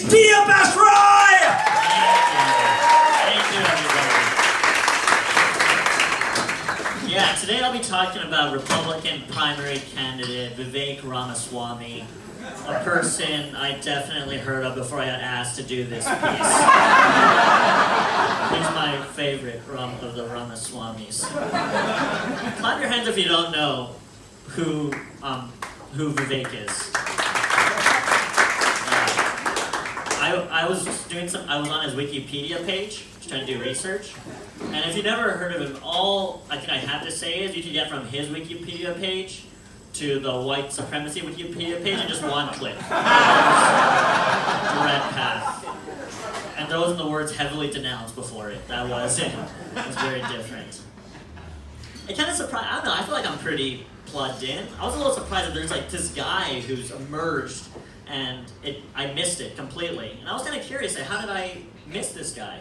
Be your best, Roy! Thank you, everybody. Yeah, today I'll be talking about Republican primary candidate Vivek Ramaswamy, a person I definitely heard of before I got asked to do this piece. He's my favorite of the Ramaswamies. Clap your hands if you don't know who Vivek is. I was on his Wikipedia page, just trying to do research. And if you've never heard of him, all I think I have to say is you can get from his Wikipedia page to the white supremacy Wikipedia page in just one click. Direct path. And those are the words heavily denounced before it. That was it. It was very different. It kind of surprised, I don't know, I feel like I'm pretty plugged in. I was a little surprised that there's like this guy who's emerged and I missed it completely. And I was kind of curious, like, how did I miss this guy?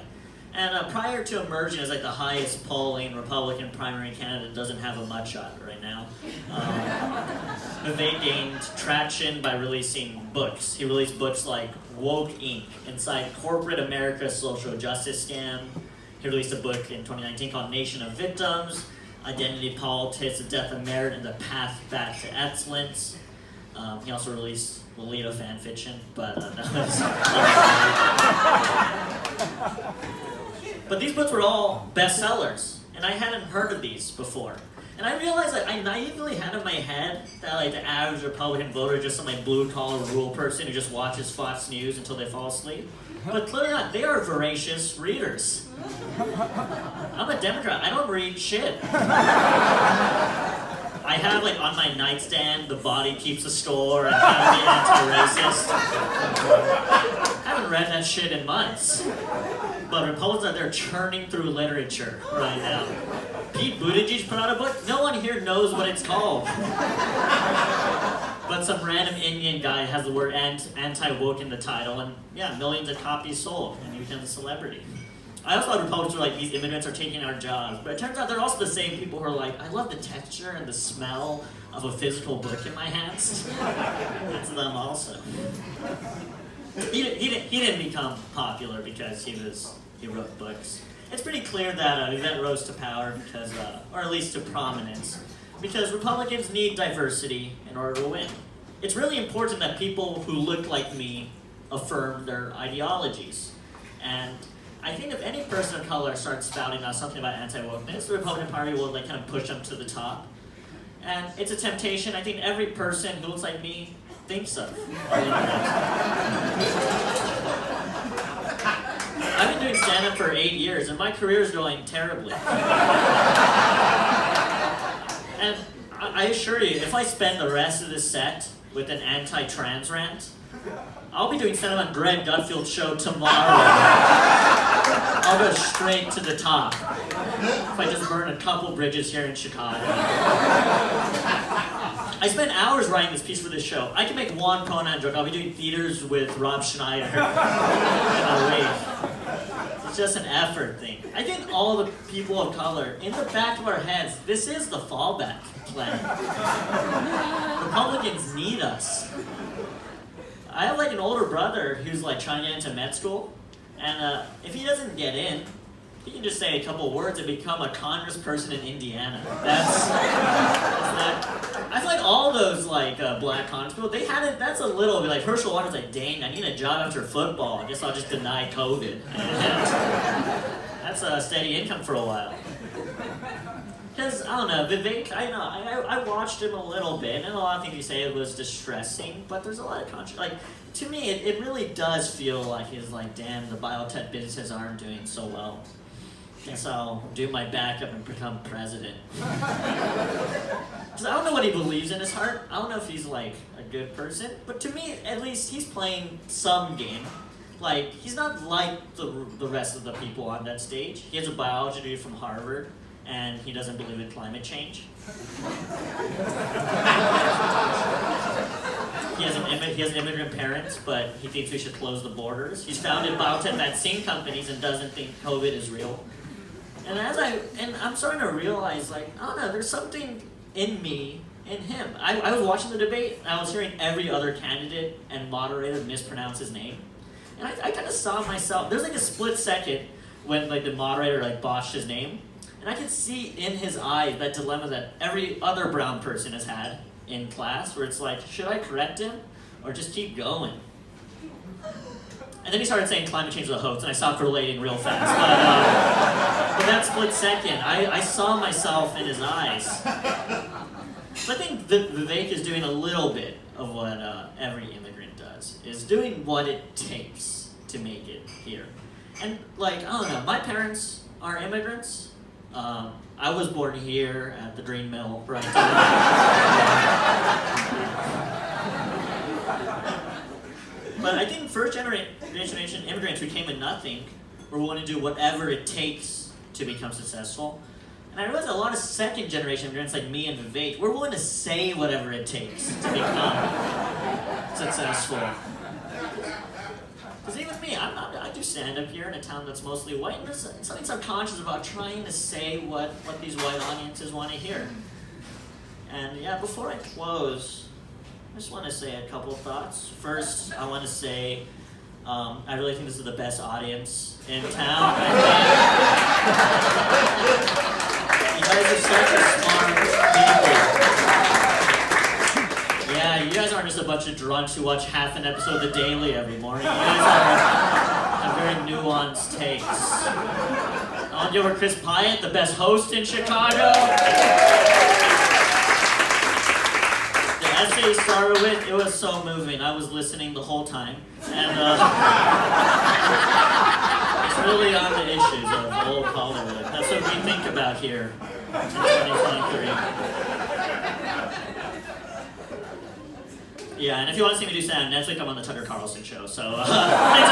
And prior to emerging as like the highest polling Republican primary candidate, doesn't have a mugshot right now. Vivek gained traction by releasing books. He released books like Woke Inc. Inside Corporate America's Social Justice Scam. He released a book in 2019 called Nation of Victims, Identity Politics, The Death of Merit, and the Path Back to Excellence. He also released Lolita fan fiction, but that was... But these books were all bestsellers, and I hadn't heard of these before. And I realized that I naively had in my head that like the average Republican voter is just some like blue-collar rural person who just watches Fox News until they fall asleep. But clearly not. They are voracious readers. I'm a Democrat. I don't read shit. I have like on my nightstand, The Body Keeps a Score and How to Be Anti-Racist. I haven't read that shit in months. But Republicans are there churning through literature right now. Pete Buttigieg put out a book. No one here knows what it's called. But some random Indian guy has the word anti-woke in the title, and yeah, millions of copies sold, and he becomes a celebrity. I also thought Republicans were like, these immigrants are taking our jobs, but it turns out they're also the same people who are like, I love the texture and the smell of a physical book in my hands. That's them also. He didn't become popular because he wrote books. It's pretty clear that Vivek rose to power because, or at least to prominence, because Republicans need diversity in order to win. It's really important that people who look like me affirm their ideologies. And I think if any person of color starts spouting out something about anti-wokeness, the Republican Party will like kind of push them to the top. And it's a temptation I think every person who looks like me thinks of. I've been doing stand-up for 8 years, and my career is going terribly. And I assure you, if I spend the rest of this set with an anti-trans rant, I'll be doing stand-up on Greg Gutfield's show tomorrow. I'll go straight to the top. If I just burn a couple bridges here in Chicago. I spent hours writing this piece for this show. I can make one pronoun joke. I'll be doing theaters with Rob Schneider in a week. It's just an effort thing. I think all the people of color, in the back of our heads, this is the fallback plan. Republicans need us. I have like an older brother who's like trying to get into med school, and if he doesn't get in, he can just say a couple words and become a congressperson in Indiana. That's I feel like all those like black congresspeople, they had it. That's a little bit like Herschel Walker's like, dang, I need a job after football. I guess I'll just deny COVID. That's a steady income for a while. Because, I don't know, Vivek, I watched him a little bit, and a lot of things he said was distressing, but there's a lot of controversy. Like, to me, it really does feel like he's like, damn, the biotech businesses aren't doing so well. Guess I'll do my backup and become president. Because I don't know what he believes in his heart. I don't know if he's, like, a good person, but to me, at least, he's playing some game. Like, he's not like the rest of the people on that stage. He has a biology degree from Harvard, and he doesn't believe in climate change. He has immigrant parents, but he thinks we should close the borders. He's founded biotech vaccine companies and doesn't think COVID is real. And I'm starting to realize, like, I don't know, there's something in me, in him. I was watching the debate, and I was hearing every other candidate and moderator mispronounce his name. And I kind of saw myself. There's like a split second when like the moderator like botched his name, and I could see in his eyes that dilemma that every other brown person has had in class, where it's like, should I correct him or just keep going? And then he started saying climate change was a hoax, and I stopped relating real fast. But that split second, I saw myself in his eyes. So I think Vivek is doing a little bit of what every immigrant does, is doing what it takes to make it here. And like, I don't know, my parents are immigrants. I was born here at the Green Mill, right? But I think first generation immigrants who came with nothing were willing to do whatever it takes to become successful. And I realized a lot of second generation immigrants like me and Vivek, we're willing to say whatever it takes to become successful. Because even me, I do stand up here in a town that's mostly white, and there's something subconscious about trying to say what these white audiences want to hear. And yeah, before I close, I just want to say a couple of thoughts. First, I want to say I really think this is the best audience in town. You guys are such a smart people. Yeah, you guys aren't just a bunch of drunks who watch half an episode of The Daily every morning. You guys have very nuanced takes. I want to give over Chris Pyatt, the best host in Chicago. The essay he started with, it was so moving. I was listening the whole time. And it's really on the issues of old Hollywood. That's what we think about here in 2023. Yeah, and if you want to see me do stand-up next week, I'm on the Tucker Carlson show. So thanks